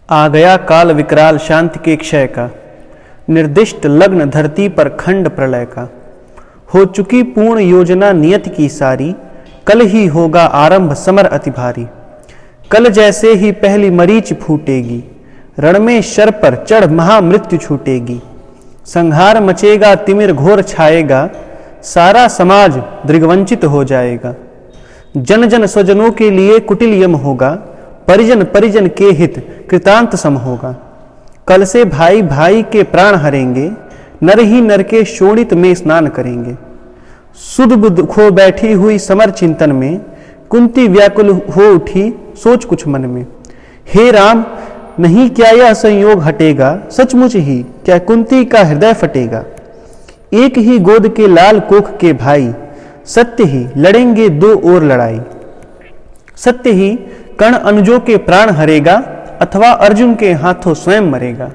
आ गया काल विकराल शांति के क्षय का, निर्दिष्ट लग्न धरती पर खंड प्रलय का। हो चुकी पूर्ण योजना नियत की सारी, कल ही होगा आरंभ समर अति भारी। कल जैसे ही पहली मरीच फूटेगी, रण में शर पर चढ़ महामृत्यु छूटेगी। संहार मचेगा तिमिर घोर छाएगा, सारा समाज दृग्वंचित हो जाएगा। जन जन स्वजनों के लिए कुटिल यम होगा, परिजन परिजन के हित कृतांत सम होगा। कल से भाई भाई के प्राण हरेंगे, नर ही नर के शोणित में स्नान करेंगे। सुध बुध खो बैठी हुई समर चिंतन में, कुंती व्याकुल हो उठी सोच कुछ मन में। हे राम, नहीं क्या यह संयोग हटेगा, सचमुच ही क्या कुंती का हृदय फटेगा। एक ही गोद के लाल कोख के भाई, सत्य ही लड़ेंगे दो ओर लड़ाई। सत्य ही कर्ण अनुजों के प्राण हरेगा, अथवा अर्जुन के हाथों स्वयं मरेगा।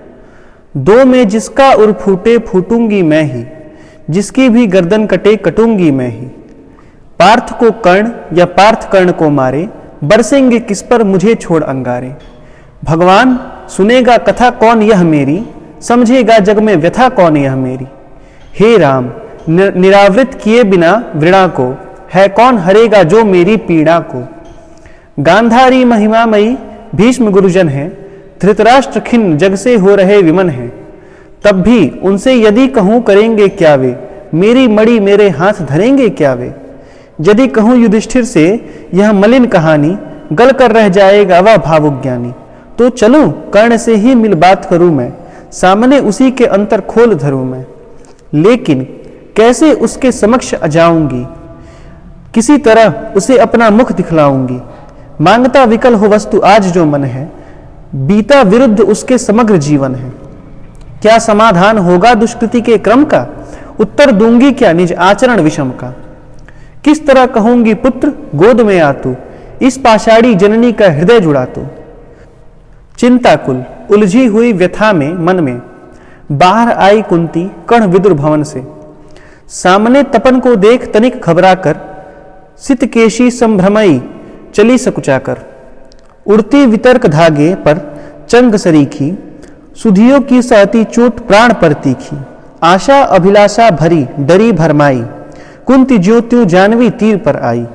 दो में जिसका उर फूटे फूटूंगी मैं ही, जिसकी भी गर्दन कटे कटूंगी मैं ही। पार्थ को कर्ण या पार्थ कर्ण को मारे, बरसेंगे किस पर मुझे छोड़ अंगारे। भगवान सुनेगा कथा कौन यह मेरी, समझेगा जग में व्यथा कौन यह मेरी। हे राम, निरावृत किए बिना वृणा को, है कौन हरेगा जो मेरी पीड़ा को। गांधारी महिमामयी भीष्म गुरुजन है, धृतराष्ट्र खिन्न जग से हो रहे विमन है। तब भी उनसे यदि कहूं करेंगे क्या वे, मेरी मड़ी मेरे हाथ धरेंगे क्या वे। यदि कहूं युधिष्ठिर से यह मलिन कहानी, गल कर रह जाएगा वह भावुक ज्ञानी। तो चलूं कर्ण से ही मिल बात करूं मैं, सामने उसी के अंतर खोल धरूं मैं। लेकिन कैसे उसके समक्ष जाऊंगी, किसी तरह उसे अपना मुख दिखलाऊंगी। मांगता विकल हो वस्तु आज जो मन है, बीता विरुद्ध उसके समग्र जीवन है। क्या समाधान होगा दुष्कृति के क्रम का, उत्तर दूंगी क्या निज आचरण विषम का। किस तरह कहूंगी पुत्र गोद में आ तू, इस पाषाणी जननी का हृदय जुड़ा तू। चिंताकुल उलझी हुई व्यथा में मन में, बाहर आई कुंती कर्ण विदुर भवन से। सामने तपन को देख तनिक घबरा कर, सितकेशी संभ्रमई चली सकुचाकर। उड़ती वितर्क धागे पर चंग सरीखी, सुधियों की सहती चोट प्राण पर तीखी। आशा अभिलाषा भरी डरी भरमाई, कुंती ज्योत्यों जानवी तीर पर आई।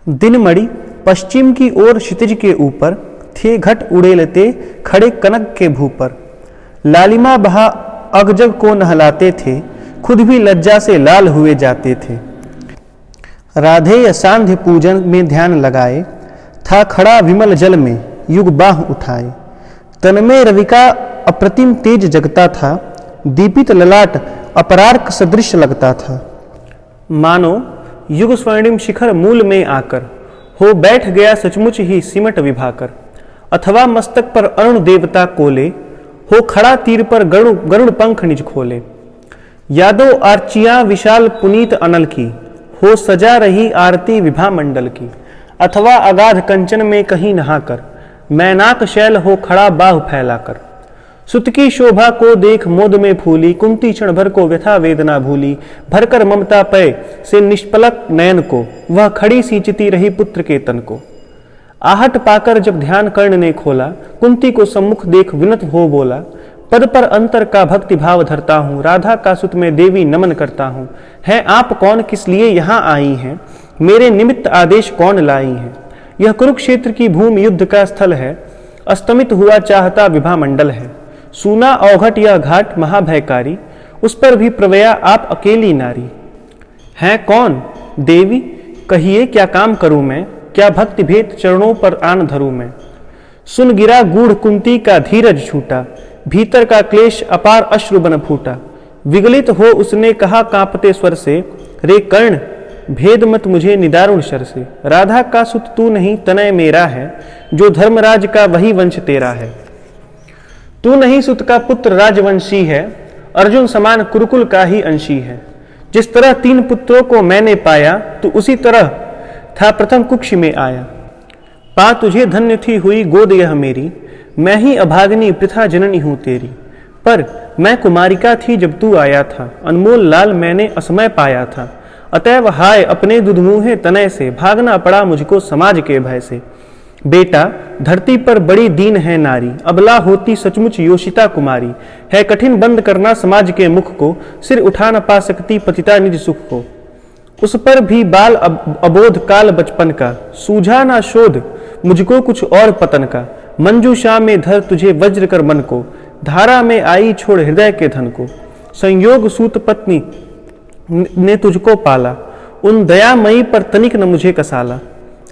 दिन मणि पश्चिम की ओर क्षितिज के ऊपर, थे घट उड़ेलते खड़े कनक के भू पर। लालिमा बहा अगजग को नहलाते थे, खुद भी लज्जा से लाल हुए जाते थे। राधेय सांध्य पूजन में ध्यान लगाए, था खड़ा विमल जल में युग बाह उठाए। तन में रवि का अप्रतिम तेज जगता था, दीपित ललाट अपरार्क सदृश लगता था। मानो युग स्वर्णिम शिखर मूल में आकर, हो बैठ गया सचमुच ही सिमट विभाकर। अथवा मस्तक पर अरुण देवता कोले, हो खड़ा तीर पर गरुड़ पंख निज खोले। यादो आर्चियां विशाल पुनीत अनल की, हो सजा रही आरती विभा मंडल की। अथवा अगाध कंचन में कहीं नहाकर, मैनाक शैल हो खड़ा बाहु फैलाकर। सुत की शोभा को देख मोद में फूली, कुंती क्षण भर को व्यथा वेदना भूली। भरकर ममता पय से निष्पलक नयन को, वह खड़ी सींचती रही पुत्र के तन को। आहट पाकर जब ध्यान कर्ण ने खोला, कुंती को सम्मुख देख विनत हो बोला। पद पर अंतर का भक्ति भाव धरता हूँ, राधा का सुत में देवी नमन करता हूँ। है आप कौन, किस लिए यहाँ आई हैं, मेरे निमित्त आदेश कौन लाई हैं। यह कुरुक्षेत्र की भूमि युद्ध का स्थल है, अस्तमित हुआ चाहता विभा मंडल है। सूना औघट यह घाट महाभयकारी, उस पर भी प्रवया आप अकेली नारी। हैं कौन देवी, कहिए क्या काम करूं मैं, क्या भक्ति भेद चरणों पर आन धरूं मैं। सुन गिरा गूढ़ कुंती का धीरज छूटा, भीतर का क्लेश अपार अश्रु बन फूटा। विगलित हो उसने कहा कांपते स्वर से, रे कर्ण भेद मत मुझे निदारुण शर से। राधा का सुत तू नहीं तनय मेरा है, जो धर्मराज का वही वंश तेरा है। तू नहीं सुत का पुत्र राजवंशी है, अर्जुन समान कुरुकुल का ही अंशी है। जिस तरह 3 पुत्रों को मैंने पाया, तू उसी तरह था प्रथम कुक्ष में आया। पा तुझे धन्य थी हुई गोद यह मेरी, मैं ही अभागिनी प्रथा जननी हूं तेरी। पर मैं कुमारिका थी जब तू आया था, अनमोल लाल मैंने असमय पाया था। अतएव हाय अपने दुधमुहे तनय से, भागना पड़ा मुझको समाज के भय से। बेटा, धरती पर बड़ी दीन है नारी, अबला होती सचमुच योषिता कुमारी। है कठिन बंद करना समाज के मुख को, सिर उठा न पा सकती पतिता निज सुख को। उस पर भी बाल अबोध काल बचपन का, सूझा ना शोध मुझको कुछ और पतन का। मंजूषा में धर तुझे वज्र कर मन को, धारा में आई छोड़ हृदय के धन को। संयोग सूत पत्नी ने तुझको पाला, उन दयामयी पर तनिक न मुझे कसाला।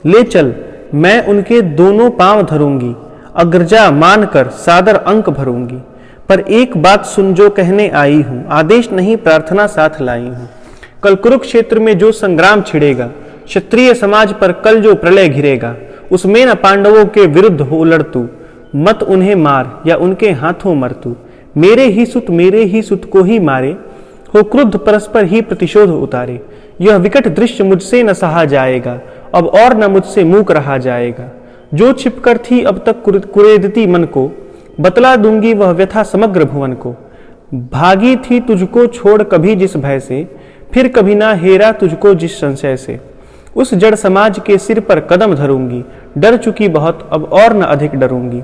ले चल मैं उनके दोनों पांव धरूंगी, अग्रजा मानकर सादर अंक भरूंगी। पर एक बात सुन जो कहने आई हूं, आदेश नहीं प्रार्थना साथ लाई हूं। कल कुरुक्षेत्र में जो संग्राम छिड़ेगा, क्षत्रिय समाज पर कल जो प्रलय घिरेगा, उसमें न पांडवों के विरुद्ध हो लड़ तू। मत उन्हें मार या उनके हाथों मर तू। मेरे ही सुत को ही मारे, हो क्रुद्ध परस्पर ही प्रतिशोध उतारे। यह विकट दृश्य मुझसे न सहा जाएगा, अब और न मुझसे मूक रहा जाएगा। जो छिपकर थी अब तक कुरेदती मन को, बतला दूंगी वह व्यथा समग्र भुवन को। भागी थी तुझको छोड़ कभी जिस भय से, फिर कभी ना हेरा तुझको जिस संशय से। उस जड़ समाज के सिर पर कदम धरूंगी, डर चुकी बहुत अब और न अधिक डरूंगी।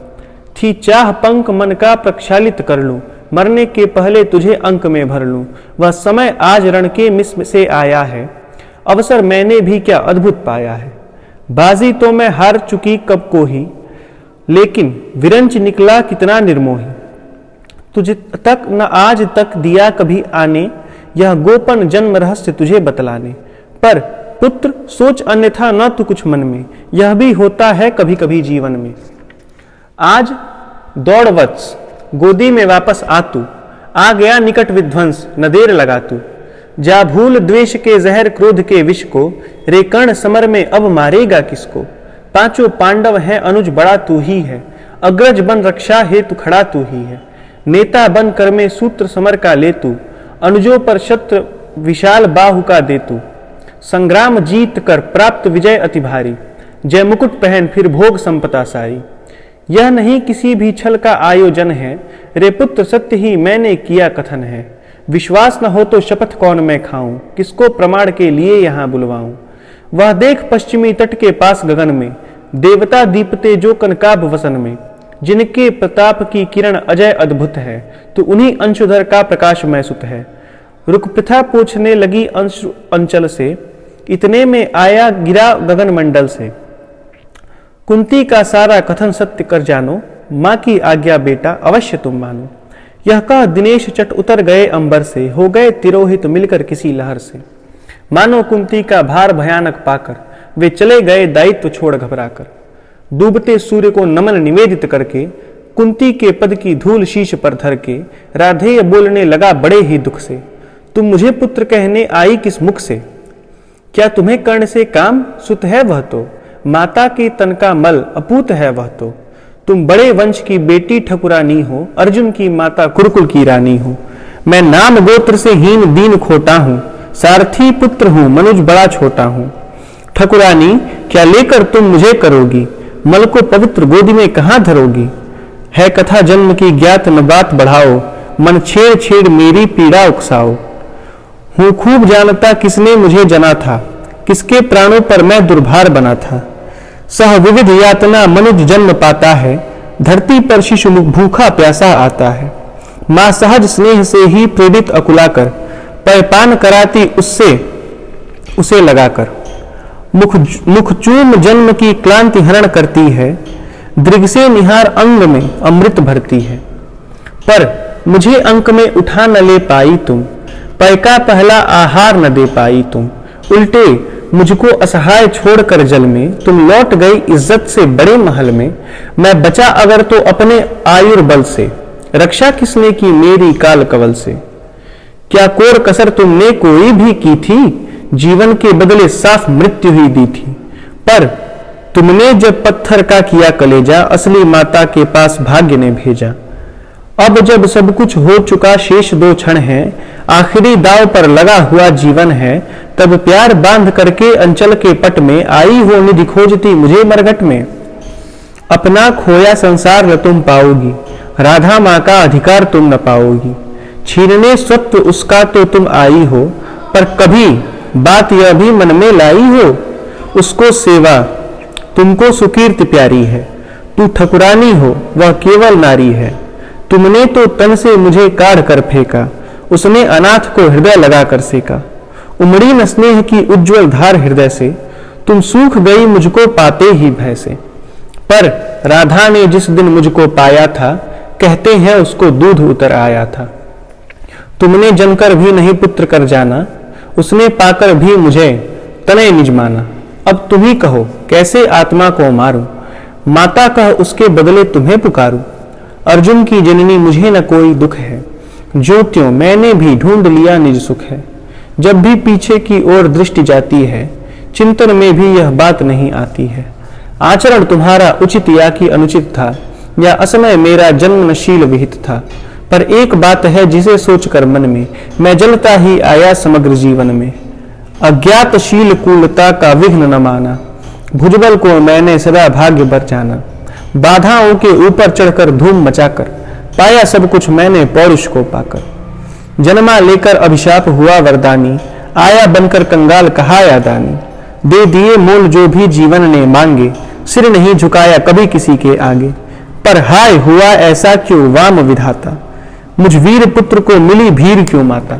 थी चाह पंख मन का प्रक्षालित कर लूं, मरने के पहले तुझे अंक में भर लूं। वह समय आज रण के मिस से आया है, अवसर मैंने भी क्या अद्भुत पाया है। बाजी तो मैं हार चुकी कब को ही, लेकिन विरंच निकला कितना निर्मोही। तुझे तक न आज तक दिया कभी आने, यह गोपन जन्म रहस्य तुझे बतलाने। पर पुत्र सोच अन्यथा न तू कुछ मन में, यह भी होता है कभी कभी जीवन में। आज दौड़ वत्स गोदी में वापस आ तू, आ गया निकट विध्वंस न देर लगा तू। जा भूल द्वेष के जहर क्रोध के विष को, रे कर्ण समर में अब मारेगा किसको। पांचों पांडव हैं अनुज बड़ा तू ही है, अग्रज बन रक्षा हेतु खड़ा तू ही है। नेता बन कर में सूत्र समर का ले तू, अनुजों पर शत्र विशाल बाहु का दे तू। संग्राम जीत कर प्राप्त विजय अति भारी, जय मुकुट पहन फिर भोग संपदा सारी। यह नहीं किसी भी छल का आयोजन है, रे पुत्र सत्य ही मैंने किया कथन है। विश्वास न हो तो शपथ कौन मैं खाऊं, किसको प्रमाण के लिए यहाँ बुलवाऊं। वह देख पश्चिमी तट के पास गगन में, देवता दीपते जो कनकाभ वसन में। जिनके प्रताप की किरण अजय अद्भुत है, तो उन्हीं अंशुधर का प्रकाश मैं सुत है। रुक प्रथा पूछने लगी अंशु अंचल से, इतने में आया गिरा गगन मंडल से। कुंती का सारा कथन सत्य कर जानो, माँ की आज्ञा बेटा अवश्य तुम मानो। यह कह दिनेश चट उतर गए अंबर से, हो गए तिरोहित मिलकर किसी लहर से। मानो कुंती का भार भयानक पाकर, वे चले गए दायित्व छोड़ घबराकर। डूबते सूर्य को नमन निवेदित करके, कुंती के पद की धूल शीश पर धर के, राधेय बोलने लगा बड़े ही दुख से। तुम मुझे पुत्र कहने आई किस मुख से, क्या तुम्हें कर्ण से काम। सुत है वह तो, माता के तन का मल अपूत है वह तो। तुम बड़े वंश की बेटी ठकुरानी हो, अर्जुन की माता कुरुकुल की रानी हो। मैं नाम गोत्र से हीन दीन खोटा हूँ, सारथी पुत्र हूँ मनुज बड़ा छोटा हूँ। ठकुरानी क्या लेकर तुम मुझे करोगी, मल को पवित्र गोदी में कहाँ धरोगी। है कथा जन्म की ज्ञात न बात बढ़ाओ, मन छेड़ छेड़ मेरी पीड़ा उकसाओ। हूँ खूब जानता किसने मुझे जना था, किसके प्राणों पर मैं दुर्भार बना था। सह विविध यातना मनुज जन्म पाता है, धरती पर शिशु भूखा प्यासा आता है। माँ सहज स्नेह से ही प्रेरित अकुलाकर, पैपान कराती उससे उसे लगाकर। मुख चूम जन्म की क्लांति हरण करती है, दृग से निहार अंग में अमृत भरती है। पर मुझे अंक में उठा न ले पाई तुम, पै का पहला आहार न दे पाई तुम। उल्टे मुझको असहाय छोड़कर जल में, तुम लौट गई इज्जत से बड़े महल में। मैं बचा अगर तो अपने आयुर्बल से, रक्षा किसने की मेरी काल कवल से। क्या कोर कसर तुमने कोई भी की थी, जीवन के बदले साफ मृत्यु ही दी थी। पर तुमने जब पत्थर का किया कलेजा, असली माता के पास भाग्य ने भेजा। अब जब सब कुछ हो चुका शेष दो क्षण है, आखिरी दाव पर लगा हुआ जीवन है, तब प्यार बांध करके अंचल के पट में आई हो निधि खोजती मुझे मरघट में। अपना खोया संसार न तुम पाओगी, राधा माँ का अधिकार तुम न पाओगी। छीनने स्वत्व उसका तो तुम आई हो, पर कभी बात यह भी मन में लाई हो, उसको सेवा तुमको सुकीर्ति प्यारी है, तू ठकुरानी हो वह केवल नारी है। तुमने तो तन से मुझे काढ़ कर फेंका, उसने अनाथ को हृदय लगा कर सेका। उमड़ी न स्नेह की उज्ज्वल धार हृदय से, तुम सूख गई मुझको पाते ही भय से। पर राधा ने जिस दिन मुझको पाया था, कहते हैं उसको दूध उतर आया था। तुमने जनकर भी नहीं पुत्र कर जाना, उसने पाकर भी मुझे तनय निज माना। अब तुम ही कहो कैसे आत्मा को मारूं, माता कह उसके बदले तुम्हें पुकारूं। अर्जुन की जननी मुझे न कोई दुख है, जो त्यों मैंने भी ढूंढ लिया निज सुख है। जब भी पीछे की ओर दृष्टि जाती है, चिंतन में भी यह बात नहीं आती है। आचरण तुम्हारा उचित या कि अनुचित था, या असमय मेरा जन्मनशील विहित था। पर एक बात है जिसे सोचकर मन में मैं जलता ही आया समग्र जीवन में। अज्ञातशील कूलता का विघ्न न माना, भुजबल को मैंने सदा भाग्य बर जाना। बाधाओं के ऊपर चढ़कर धूम मचाकर, पाया सब कुछ मैंने पौरुष को पाकर। जन्मा लेकर अभिशाप हुआ वरदानी, आया बनकर कंगाल कहाया दानी। दे दिए मोल जो भी जीवन ने मांगे, सिर नहीं झुकाया कभी किसी के आगे। पर हाय हुआ ऐसा क्यों वाम विधाता, मुझ वीर पुत्र को मिली भीर क्यों माता।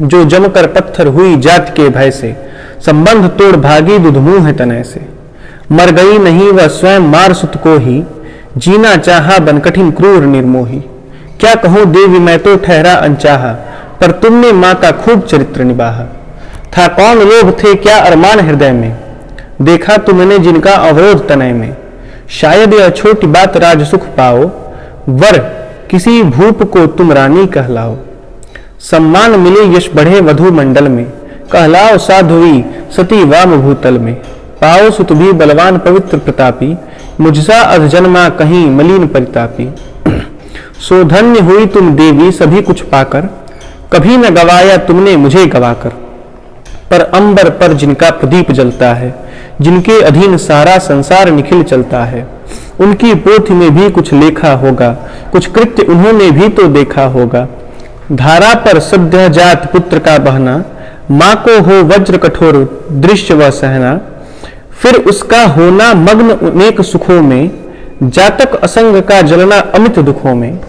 जो जमकर पत्थर हुई जात के भय से, संबंध तोड़ भागी दुध मुंह तनय से। मर गई नहीं वह स्वयं मार सुत को ही, जीना चाहा बन कठिन क्रूर निर्मोही। क्या कहूं देवी मैं तो ठहरा अनचाहा, पर तुमने मां का खूब चरित्र निभाहा। था कौन लोभ थे क्या अरमान हृदय में, देखा तुमने जिनका अवरोध तनय में। शायद यह छोटी बात राज सुख पाओ, वर किसी भूप को तुम रानी कहलाओ। सम्मान मिले यश बढ़े वधु मंडल में, कहलाओ साध्वी सती वाम भूतल में। पाओ सुत भी बलवान पवित्र प्रतापी, मुझसा अधजन्मा कहीं मलिन परितापी। सो धन्य हुई तुम देवी सभी कुछ पाकर, कभी न गवाया तुमने मुझे गवाकर। पर अंबर पर जिनका प्रदीप जलता है, जिनके अधीन सारा संसार निखिल चलता है, उनकी पोथी में भी कुछ लेखा होगा, कुछ कृत्य उन्होंने भी तो देखा होगा। धारा पर सद्य जात पुत्र का बहना, माँ को हो वज्र कठोर दृश्य व सहना। फिर उसका होना मग्न अनेक सुखों में, जातक असंग का जलना अमित दुखों में।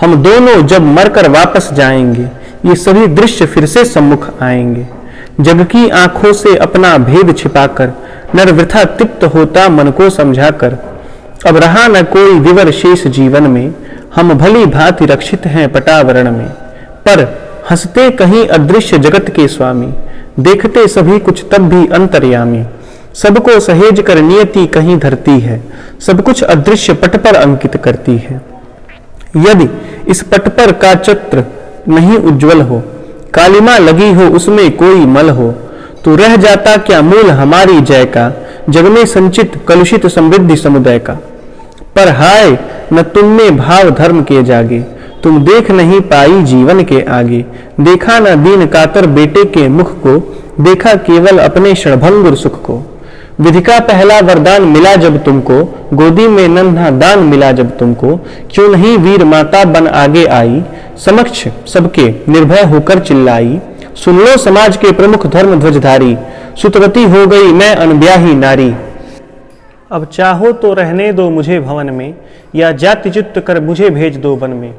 हम दोनों जब मरकर वापस जाएंगे, ये सभी दृश्य फिर से सम्मुख आएंगे। जग की आंखों से अपना भेद छिपाकर, नर वृथा तृप्त होता मन को समझाकर। अब रहा न कोई विवर शेष जीवन में, हम भली भांति रक्षित हैं पटावरण में। पर हंसते कहीं अदृश्य जगत के स्वामी, देखते सभी कुछ तब भी अंतर्यामी। सबको सहेज कर नियति कहीं धरती है, सब कुछ अदृश्य पट पर अंकित करती है। यदि इस पट पर का चित्र नहीं उज्जवल हो, कालिमा लगी हो उसमें कोई मल हो, तो रह जाता क्या मूल हमारी जय का, जग में संचित कलुषित समृद्धि समुदाय का। पर हाय न तुमने भाव धर्म के जागे, तुम देख नहीं पाई जीवन के आगे। देखा न दीन कातर बेटे के मुख को, देखा केवल अपने क्षणभंगुर सुख को। विधि का पहला वरदान मिला जब तुमको, गोदी में नन्हा दान मिला जब तुमको। क्यों नहीं वीर माता बन आगे आई, समक्ष सबके निर्भय होकर चिल्लाई। सुन लो समाज के प्रमुख धर्म ध्वजधारी, सुतवती हो गई मैं अनब्याही नारी। अब चाहो तो रहने दो मुझे भवन में, या जातिच्युत कर मुझे भेज दो वन में।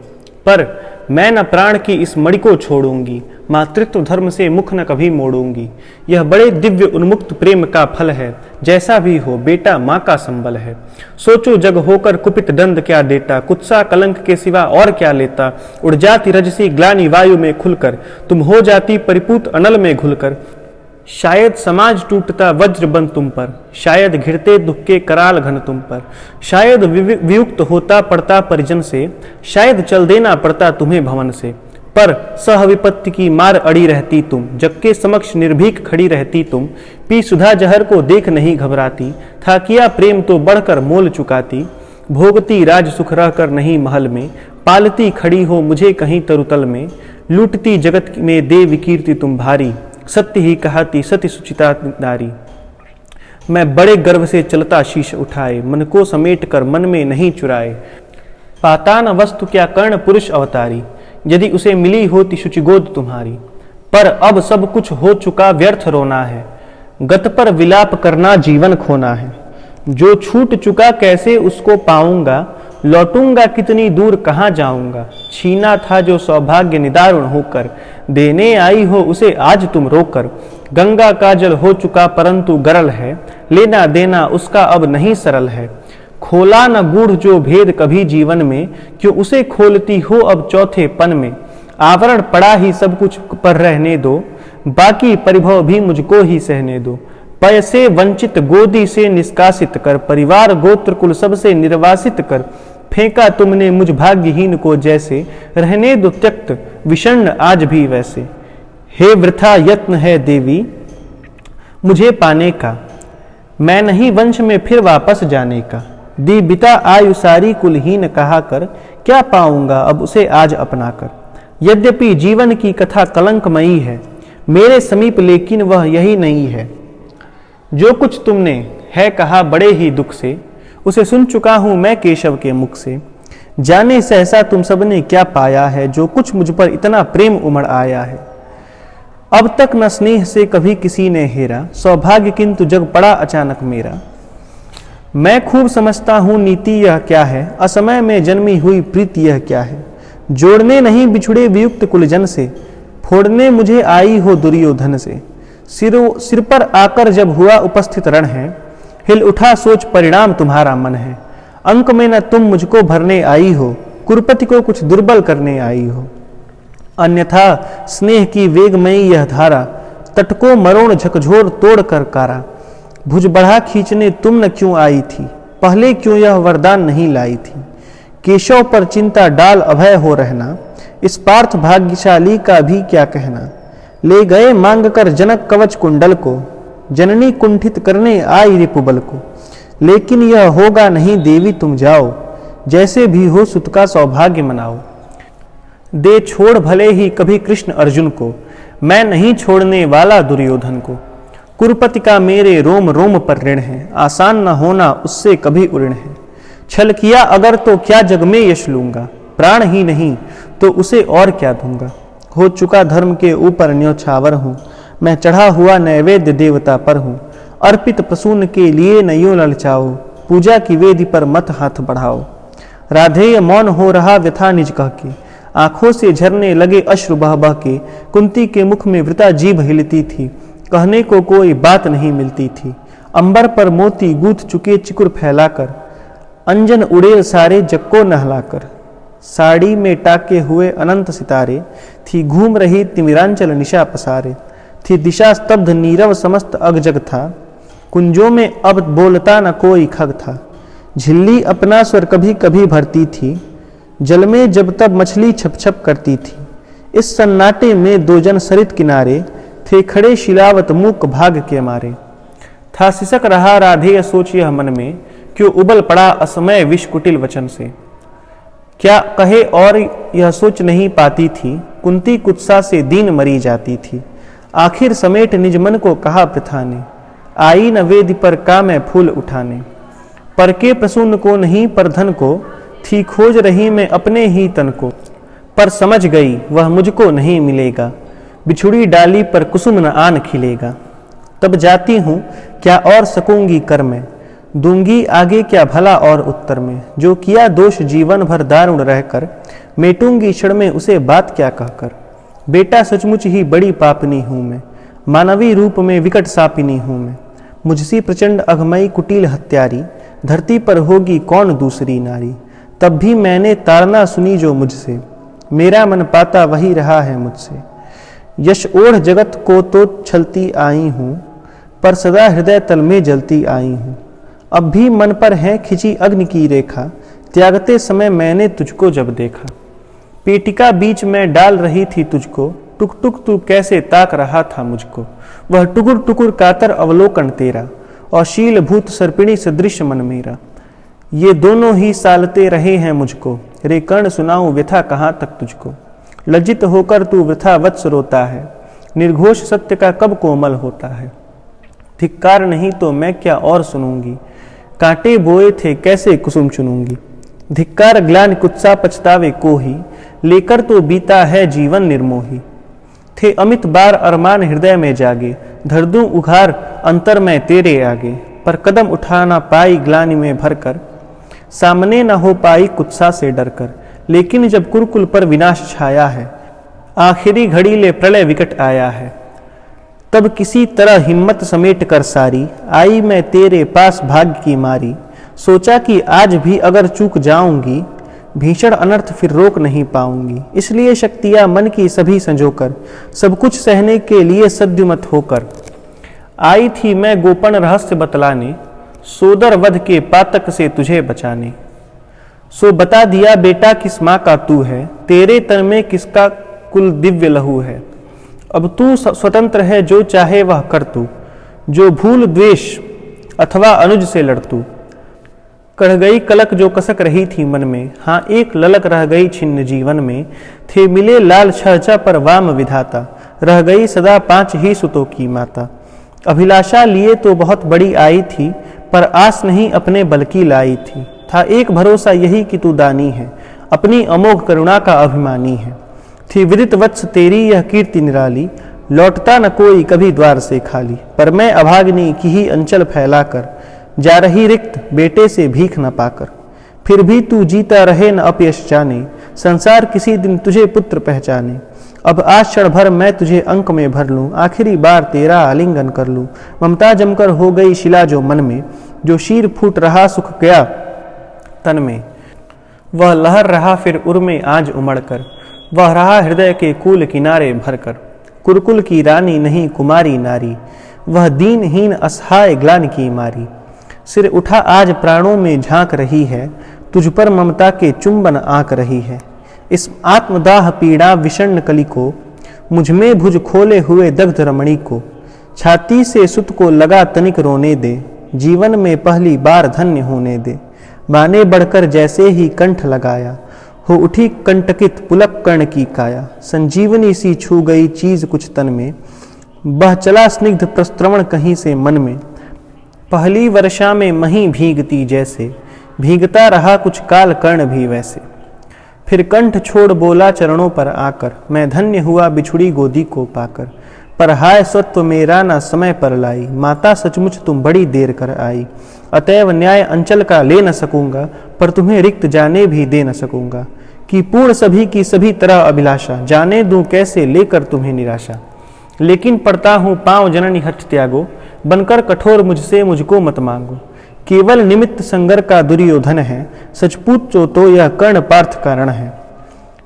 पर मैं न प्राण की इस मणि को छोड़ूंगी, मातृत्व धर्म से मुख न कभी मोड़ूंगी। यह बड़े दिव्य उन्मुक्त प्रेम का फल है, जैसा भी हो बेटा माँ का संबल है। सोचो जग होकर कुपित दंड क्या देता, कुत्सा कलंक के सिवा और क्या लेता। उड़ जाती रजसी ग्लानि वायु में खुलकर, तुम हो जाती परिपूत अनल में घुलकर। शायद समाज टूटता वज्र बन तुम पर, शायद घिरते दुख के कराल घन तुम पर। शायद वियुक्त होता पड़ता परिजन से, शायद चल देना पड़ता तुम्हें भवन से। पर सह विपत्ति की मार अड़ी रहती तुम, जग के समक्ष निर्भीक खड़ी रहती तुम। पी सुधा जहर को देख नहीं घबराती, था किया प्रेम तो बढ़कर मोल चुकाती। भोगती राज सुख रहकर नहीं महल में, पालती खड़ी हो मुझे कहीं तरुतल में। लूटती जगत में देव कीर्ति तुम भारी, सत्य ही कहाती सती सुचिता नारी। मैं बड़े गर्व से चलता शीश उठाए, मन को समेट कर मन में नहीं चुराए। पाता न वस्तु क्या कर्ण पुरुष अवतारी, यदि उसे मिली होती शुचिगोद तुम्हारी। पर अब सब कुछ हो चुका व्यर्थ रोना है, गत पर विलाप करना जीवन खोना है। जो छूट चुका कैसे उसको पाऊंगा, लौटूंगा कितनी दूर कहाँ जाऊंगा। छीना था जो सौभाग्य निदारुण होकर, देने आई हो उसे आज तुम रोकर। गंगा का जल हो चुका परंतु गरल है, लेना देना उसका अब नहीं सरल है। खोला न गूढ़ जो भेद कभी जीवन में, क्यों उसे खोलती हो अब चौथे पन में। आवरण पड़ा ही सब कुछ पर रहने दो, बाकी परिभव भी मुझको ही सहने दो। पैसे वंचित गोदी से निष्कासित कर, परिवार गोत्र कुल सबसे निर्वासित कर। फेंका तुमने मुझ भाग्यहीन को जैसे, रहने दो त्यक्त विषण्ण आज भी वैसे। हे वृथा यत्न है देवी मुझे पाने का, मैं नहीं वंश में फिर वापस जाने का। दी बिता आयु सारी कुलहीन कहा कर, क्या पाऊंगा अब उसे आज अपना कर। यद्यपि जीवन की कथा कलंकमयी है, मेरे समीप लेकिन वह यही नहीं है। जो कुछ तुमने है कहा बड़े ही दुख से, उसे सुन चुका हूं मैं केशव के मुख से। जाने सहसा तुम सबने क्या पाया है, जो कुछ मुझ पर इतना प्रेम उमड़ आया है। अब तक न स्नेह से कभी किसी ने हेरा, सौभाग्य किंतु जग पड़ा अचानक मेरा। मैं खूब समझता हूं नीति यह क्या है, असमय में जन्मी हुई प्रीति यह क्या है। जोड़ने नहीं बिछुड़े वियुक्त कुलजन से, फोड़ने मुझे आई हो दुर्योधन से। सिर पर आकर जब हुआ उपस्थित रण है, हिल उठा सोच परिणाम तुम्हारा मन है। अंक में न तुम मुझको भरने आई हो, कुरुपति को कुछ दुर्बल करने आई हो। अन्यथा स्नेह की वेगमयी यह धारा, तट को मरोड़ झकझोर तोड़ कर कारा। भुज बढ़ा खींचने तुम न क्यों आई थी, पहले क्यों यह वरदान नहीं लाई थी। केशव पर चिंता डाल अभय हो रहना, इस पार्थ भाग्यशाली का भी क्या कहना। ले गए मांग कर जनक कवच कुंडल को, जननी कुंठित करने आई रिपुबल को। लेकिन यह होगा नहीं देवी तुम जाओ, जैसे भी हो सुत का सौभाग्य मनाओ। दे छोड़ भले ही कभी कृष्ण अर्जुन को, मैं नहीं छोड़ने वाला दुर्योधन को। कुरुपति का मेरे रोम रोम पर ऋण है, आसान न होना उससे कभी उऋण है। छल किया अगर तो क्या जग में यश लूंगा, प्राण ही नहीं तो उसे और क्या दूंगा। हो चुका धर्म के ऊपर न्योछावर हूँ, मैं चढ़ा हुआ नैवेद्य देवता पर हूँ। अर्पित प्रसून के लिए न यूं ललचाओ, पूजा की वेदी पर मत हाथ बढ़ाओ। राधेय मौन हो रहा व्यथा निज कह के, आंखों से झरने लगे अश्रु बह बह के। कुंती के मुख में वृता जीभ हिलती थी, कहने को कोई बात नहीं मिलती थी। अंबर पर मोती गूंथ चुके चिकुर फैलाकर, अंजन उड़ेल सारे जग को नहलाकर। साड़ी में टाके हुए अनंत सितारे, थी घूम रही तिमिरांचल निशा पसारे। थी दिशा स्तब्ध नीरव समस्त अग जग था, कुंजों में अब बोलता न कोई खग था। झिल्ली अपना स्वर कभी कभी भरती थी, जल में जब तब मछली छप छप करती थी। इस सन्नाटे में दो जन सरित किनारे, थे खड़े शिलावत मूक भाग के मारे। था सिसक रहा राधेय सोच यह मन में, क्यों उबल पड़ा असमय विष कुटिल वचन से। क्या कहे और यह सोच नहीं पाती थी, कुंती कुत्सा से दीन मरी जाती थी। आखिर समेट निज मन को कहा प्रथा ने, आई न वेदी पर का मैं फूल उठाने। पर के प्रसून को नहीं पर धन को, थी खोज रही मैं अपने ही तन को। पर समझ गई वह मुझको नहीं मिलेगा, बिछुड़ी डाली पर कुसुम न आन खिलेगा। तब जाती हूँ क्या और सकूंगी कर मैं, दूंगी आगे क्या भला और उत्तर में। जो किया दोष जीवन भर दारुण रहकर, मेटूंगी क्षण में उसे बात क्या कहकर। बेटा सचमुच ही बड़ी पापनी हूँ मैं, मानवी रूप में विकट सापिनी हूँ मैं। मुझसी प्रचंड अघमई कुटिल हत्यारी, धरती पर होगी कौन दूसरी नारी। तब भी मैंने ताड़ना सुनी जो मुझसे, मेरा मन पाता वही रहा है मुझसे। यश ओढ़ जगत को तो छलती आई हूँ, पर सदा हृदय तल में जलती आई हूँ। अब भी मन पर है खिंची अग्नि की रेखा, त्यागते समय मैंने तुझको जब देखा। पेटिका बीच में डाल रही थी तुझको, टुक टुक तू कैसे ताक रहा था मुझको। वह टुकुर टुकुर कातर अवलोकन तेरा, और शीलभूत सर्पिणी सदृश मन मेरा। ये दोनों ही सालते रहे हैं मुझको, रे कर्ण सुनाऊं व्यथा कहाँ तक तुझको। लज्जित होकर तू वृथा वत्स रोता है, निर्घोष सत्य का कब कोमल होता है। धिक्कार नहीं तो मैं क्या और सुनूंगी, कांटे बोए थे कैसे कुसुम चुनूंगी। धिक्कार ग्लानि कुत्सा पछतावे को ही, लेकर तो बीता है जीवन निर्मोही। थे अमित बार अरमान हृदय में जागे, धर दूं उघार अंतर में तेरे आगे। पर कदम उठा ना पाई ग्लानि में भरकर, सामने न हो पाई कुत्सा से डरकर। लेकिन जब कुरुकुल पर विनाश छाया है, आखिरी घड़ी ले प्रलय विकट आया है, तब किसी तरह हिम्मत समेट कर सारी आई मैं तेरे पास भाग्य की मारी। सोचा कि आज भी अगर चूक जाऊंगी, भीषण अनर्थ फिर रोक नहीं पाऊंगी। इसलिए शक्तियां मन की सभी संजोकर, सब कुछ सहने के लिए सद्युमत होकर आई थी मैं गोपन रहस्य बतलाने, सोदर वध के पातक से तुझे बचाने। सो बता दिया बेटा किस माँ का तू है, तेरे तन में किसका कुल दिव्य लहू है। अब तू स्वतंत्र है, जो चाहे वह कर तू, जो भूल द्वेष अथवा अनुज से लड़ तू। कढ़ गई कलक जो कसक रही थी मन में, हाँ एक ललक रह गई छिन्न जीवन में। थे मिले लाल छहचा पर वाम विधाता, रह गई सदा 5 ही सुतों की माता। अभिलाषा लिए तो बहुत बड़ी आई थी, पर आस नहीं अपने बल की लाई थी। था एक भरोसा यही कि तू दानी है, अपनी अमोघ करुणा का अभिमानी है। थी विदित वत्स तेरी यह कीर्ति निराली, लौटता न कोई कभी द्वार से खाली। पर मैं अभागिनी की ही अंचल फैलाकर, जा रही रिक्त बेटे से भीख न पाकर। फिर भी तू जीता रहे न अपयश जाने, संसार किसी दिन तुझे पुत्र पहचाने। अब आज क्षण भर मैं तुझे अंक में भर लूं, आखिरी बार तेरा आलिंगन कर लूं। ममता जमकर हो गई शिला जो मन में, जो शीर फूट रहा सुख गया तन में। वह लहर रहा फिर उर में आज उमड़ कर, वह रहा हृदय के कूल किनारे भरकर। कुरुकुल की रानी नहीं कुमारी नारी, वह दीनहीन असहाय ग्लानि की मारी। सिर उठा आज प्राणों में झांक रही है, तुझ पर ममता के चुंबन आंक रही है। इस आत्मदाह पीड़ा विषण्ण कली को, मुझ में भुज खोले हुए दग्ध रमणी को। छाती से सुत को लगा तनिक रोने दे, जीवन में पहली बार धन्य होने दे। बाने बढ़कर जैसे ही कंठ लगाया, हो उठी कंटकित पुलक कर्ण की काया। संजीवनी सी छू गई चीज कुछ तन में, बह चला स्निग्ध प्रस्त्रवण कहीं से मन में। पहली वर्षा में मही भीगती जैसे, भीगता रहा कुछ काल कर्ण भी वैसे। फिर कंठ छोड़ बोला चरणों पर आकर, मैं धन्य हुआ बिछुड़ी गोदी को पाकर। पर हाय स्वत्व मेरा ना समय पर लाई, माता सचमुच तुम बड़ी देर कर आई। अतएव न्याय अंचल का ले न सकूंगा, पर तुम्हें रिक्त जाने भी दे न सकूंगा। कि पूर्ण सभी की सभी तरह अभिलाषा, जाने दूं कैसे लेकर तुम्हें निराशा। लेकिन पड़ता हूँ पांव जननी हठ त्यागो, बनकर कठोर मुझसे मुझको मत मांगो। केवल निमित्त संगर का दुर्योधन है, सच पूछो तो यह कर्ण पार्थ कारण है।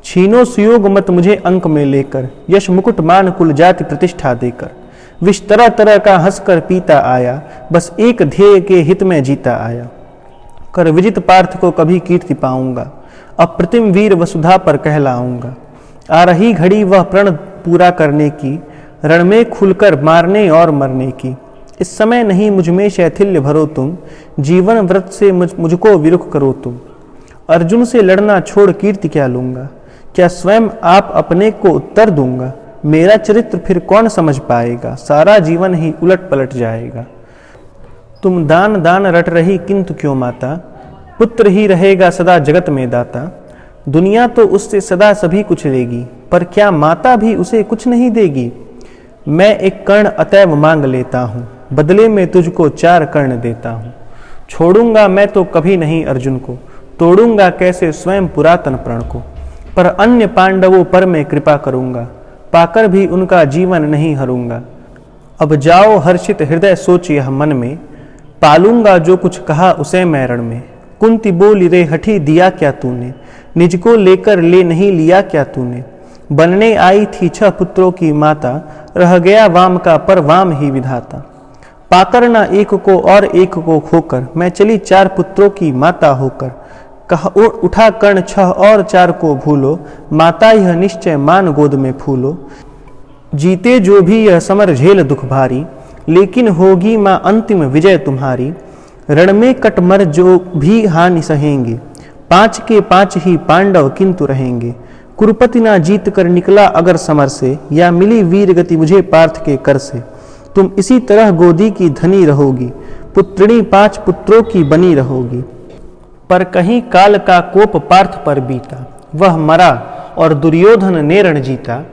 छीनो सुयोग मत मुझे अंक में लेकर, यश मुकुट मान कुल जाति प्रतिष्ठा देकर। विष तरह तरह का हंसकर पीता आया, बस एक ध्येय के हित में जीता आया। कर विजित पार्थ को कभी कीर्ति पाऊंगा, अप्रतिम वीर वसुधा पर कहलाऊंगा। आ रही घड़ी वह प्रण पूरा करने की, रण में खुलकर मारने और मरने की। इस समय नहीं मुझ में शैथिल्य भरो तुम, जीवन व्रत से मुझको विरुख करो तुम। अर्जुन से लड़ना छोड़ कीर्ति क्या लूंगा, क्या स्वयं आप अपने को उत्तर दूंगा। मेरा चरित्र फिर कौन समझ पाएगा, सारा जीवन ही उलट पलट जाएगा। तुम दान दान रट रही किंतु क्यों माता, पुत्र ही रहेगा सदा जगत में दाता। दुनिया तो उससे सदा सभी कुछ लेगी, पर क्या माता भी उसे कुछ नहीं देगी। मैं एक कर्ण अतैव मांग लेता हूँ, बदले में तुझको 4 कर्ण देता हूँ। छोड़ूंगा मैं तो कभी नहीं अर्जुन को, तोड़ूंगा कैसे स्वयं पुरातन प्रण को। पर अन्य पांडवों पर मैं कृपा करूंगा, पाकर भी उनका जीवन नहीं हरूंगा। अब जाओ हर्षित हृदय सोच यह मन में, पालूंगा जो कुछ कहा उसे मैं रण में। कुंती बोली रे हठी दिया क्या तूने, निज को लेकर ले नहीं लिया क्या तूने। बनने आई थी 6 पुत्रों की माता, रह गया वाम का पर वाम ही विधाता। पाकर ना एक को और एक को खोकर, मैं चली 4 पुत्रों की माता होकर। कहा उठा कर्ण 6 और 4 को भूलो, माता यह निश्चय मान गोद में फूलो। जीते जो भी यह समर झेल दुख भारी, लेकिन होगी माँ अंतिम विजय तुम्हारी। रण में कट मर जो भी हानि सहेंगे, 5 के 5 ही पांडव किंतु रहेंगे। कुरुपति ना जीत कर निकला अगर समर से, या मिली वीर गति मुझे पार्थ के कर से। तुम इसी तरह गोदी की धनी रहोगी, पुत्रिणी 5 पुत्रों की बनी रहोगी। पर कहीं काल का कोप पार्थ पर बीता, वह मरा और दुर्योधन ने रण जीता।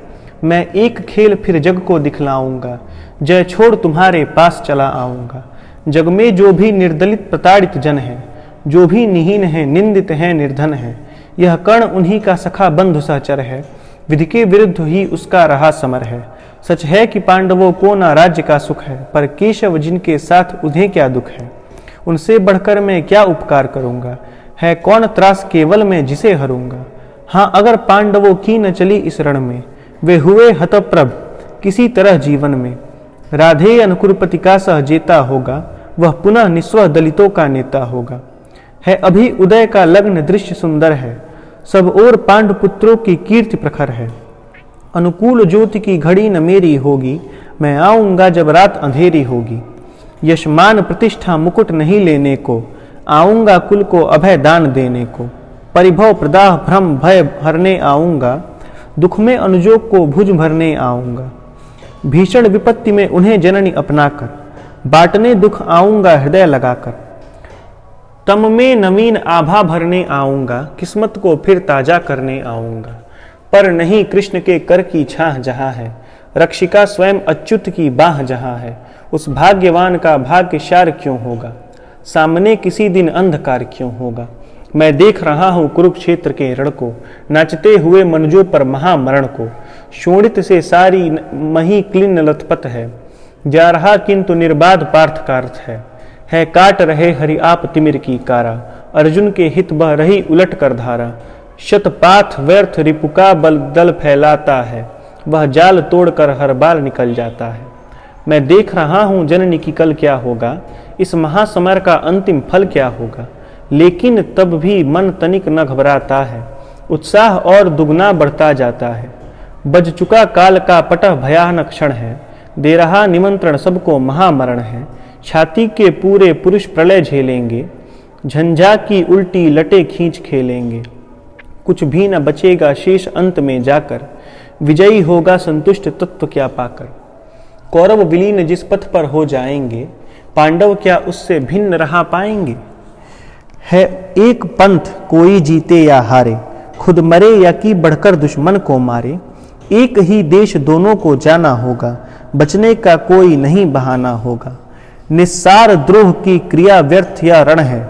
मैं एक खेल फिर जग को दिखलाऊंगा, जय छोड़ तुम्हारे पास चला आऊंगा। जग में जो भी निर्दलित प्रताड़ित जन है, जो भी निहीन है, निंदित है, निर्धन है, यह कर्ण उन्हीं का सखा बंधु सहचर है। विधि के विरुद्ध ही उसका रहा समर है। सच है कि पांडवों को न राज्य का सुख है, पर केशव जिनके साथ उन्हें क्या दुख है। उनसे बढ़कर मैं क्या उपकार करूंगा, है कौन त्रास केवल मैं जिसे हरूंगा। हाँ, अगर पांडवों की न चली इस रण में, वे हुए हतप्रभ किसी तरह जीवन में। राधे अनुकुरपति का सहजेता होगा, वह पुनः निस्वह दलितों का नेता होगा। है अभी उदय का लग्न दृश्य सुंदर है, सब ओर पांडुपुत्रों की कीर्ति प्रखर है। अनुकूल ज्योति की घड़ी न मेरी होगी, मैं आऊंगा जब रात अंधेरी होगी। यशमान प्रतिष्ठा मुकुट नहीं लेने को, आऊंगा कुल को अभय दान देने को। परिभव प्रदाह भ्रम भय हरने आऊंगा, दुख में अनुजों को भुज भरने आऊंगा। भीषण विपत्ति में उन्हें जननी अपनाकर, बांटने दुख आऊंगा हृदय लगाकर। तम में नवीन आभा भरने आऊंगा, किस्मत को फिर ताजा करने आऊंगा। पर नहीं कृष्ण के कर की छाह जहां है, रक्षिका स्वयं अच्युत की बाह जहां है। उस भाग्यवान का भाग्यशार क्यों होगा, सामने किसी दिन अंधकार क्यों होगा। मैं देख रहा हूं कुरुक्षेत्र के रण को, नाचते हुए मनुजों पर महामरण को। शोणित से सारी मही क्लिन्न लथपथ है, जा रहा किंतु निर्बाध पार्थ का अर्थ है काट रहे हरि आप तिमिर की कारा। अर्जुन के हित बह रही उलट कर धारा, शतपाथ व्यर्थ रिपुका बल दल फैलाता है। वह जाल तोड़कर हर बार निकल जाता है। मैं देख रहा हूं जननी की कल क्या होगा, इस महासमर का अंतिम फल क्या होगा। लेकिन तब भी मन तनिक न घबराता है, उत्साह और दुगना बढ़ता जाता है। बज चुका काल का पटह भयानक क्षण है, दे रहा निमंत्रण सबको महामरण है। छाती के पूरे पुरुष प्रलय झेलेंगे, झंझा की उल्टी लटे खींच खेलेंगे। कुछ भी न बचेगा शेष अंत में जाकर, विजयी होगा संतुष्ट तत्व क्या पाकर। कौरव विलीन जिस पथ पर हो जाएंगे, पांडव क्या उससे भिन्न रहा पाएंगे। है एक पंथ कोई जीते या हारे, खुद मरे या कि बढ़कर दुश्मन को मारे। एक ही देश दोनों को जाना होगा, बचने का कोई नहीं बहाना होगा। निस्सार द्रोह की क्रिया व्यर्थ या रण है,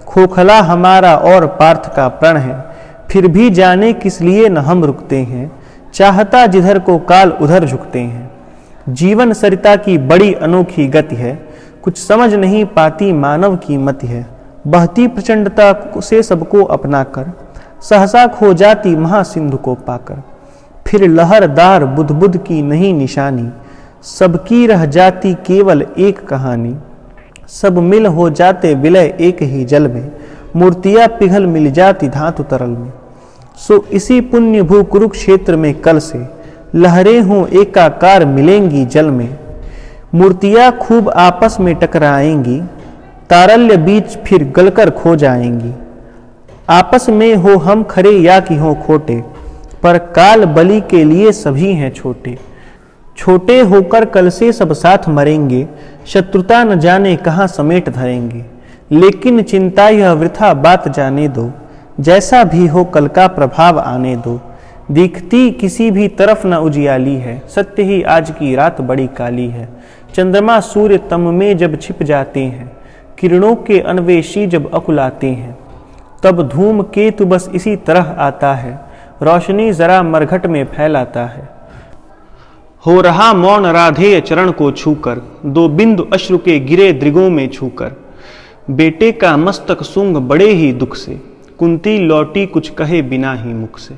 खोखला हमारा और पार्थ का प्रण है। फिर भी जाने किस लिए न हम रुकते हैं, चाहता जिधर को काल उधर झुकते हैं। जीवन सरिता की बड़ी अनोखी गति है, कुछ समझ नहीं पाती मानव की मति है। बहती प्रचंडता से सबको अपनाकर, सहसा खो जाती महासिंधु को पाकर। फिर लहरदार बुध बुध की नहीं निशानी, सबकी रह जाती केवल एक कहानी। सब मिल हो जाते विलय एक ही जल में, मूर्तियां पिघल मिल जाती धातु तरल में। सो इसी पुण्य भू कुरुक्षेत्र में कल से, लहरें हों एकाकार मिलेंगी जल में। मूर्तियां खूब आपस में टकराएंगी, तारल्य बीच फिर गलकर खो जाएंगी। आपस में हो हम खरे या कि हो खोटे, पर काल बलि के लिए सभी हैं छोटे। छोटे होकर कल से सब साथ मरेंगे, शत्रुता न जाने कहाँ समेट धरेंगे। लेकिन चिंता यह वृथा बात जाने दो, जैसा भी हो कल का प्रभाव आने दो। दिखती किसी भी तरफ न उजियाली है, सत्य ही आज की रात बड़ी काली है। चंद्रमा सूर्य तम में जब छिप जाते हैं, किरणों के अन्वेषी जब अकुलाते हैं, तब धूम केतु बस इसी तरह आता है, रोशनी जरा मरघट में फैलाता है। हो रहा मौन राधेय चरण को छूकर, दो बिंदु अश्रु के गिरे दृगों में छूकर। बेटे का मस्तक सूंघ बड़े ही दुख से, कुंती लौटी कुछ कहे बिना ही मुख से।